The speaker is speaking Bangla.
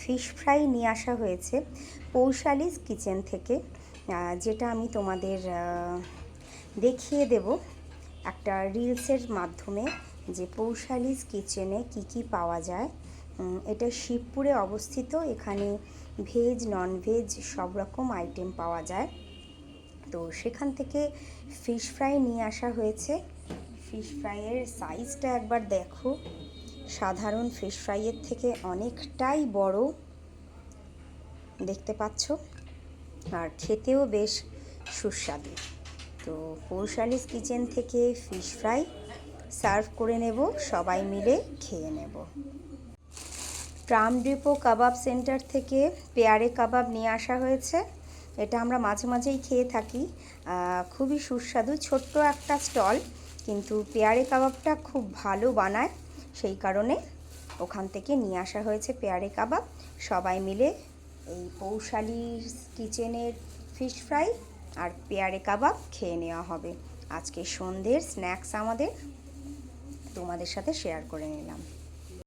ফিশ ফ্রাই নিয়ে আসা হয়েছে পৌশালিস কিচেন থেকে, যেটা আমি তোমাদের দেখিয়ে দেব একটা রিলসের মাধ্যমে যে পৌশালিস কিচেনে কি কি পাওয়া যায়। এটা শিবপুরে অবস্থিত। এখানে ভেজ নন ভেজ সব রকম আইটেম পাওয়া যায়। তো সেখান থেকে ফিশ ফ্রাই নিয়ে আসা হয়েছে। ফিশ ফ্রাইয়ের সাইজটা একবার দেখো, সাধারণ ফিশ ফ্রাইয়ের থেকে অনেকটাই বড় দেখতে পাচ্ছ, আর খেতেও বেশ সুস্বাদু। তো পৌশালিস কিচেন থেকে ফিশ ফ্রাই সার্ভ করে নেব, সবাই মিলে খেয়ে নেব। ট্রাম ডিপো কাবাব সেন্টার থেকে পেয়ারে কাবাব নিয়ে আসা হয়েছে। এটা আমরা মাঝে মাঝেই খেয়ে থাকি, খুবই সুস্বাদু। ছোট্ট একটা স্টল, কিন্তু পেয়ারে কাবাবটা খুব ভালো বানায়, সেই কারণে ওখান থেকে নিয়ে আসা হয়েছে পেয়ারে কাবাব। সবাই মিলে এই পৌশালিস কিচেনের ফিশ ফ্রাই আর পেয়ারে কাবাব খেয়ে নেওয়া হবে। আজকে সন্ধ্যের স্ন্যাক্স আমাদের তোমাদের সাথে শেয়ার করে নিলাম।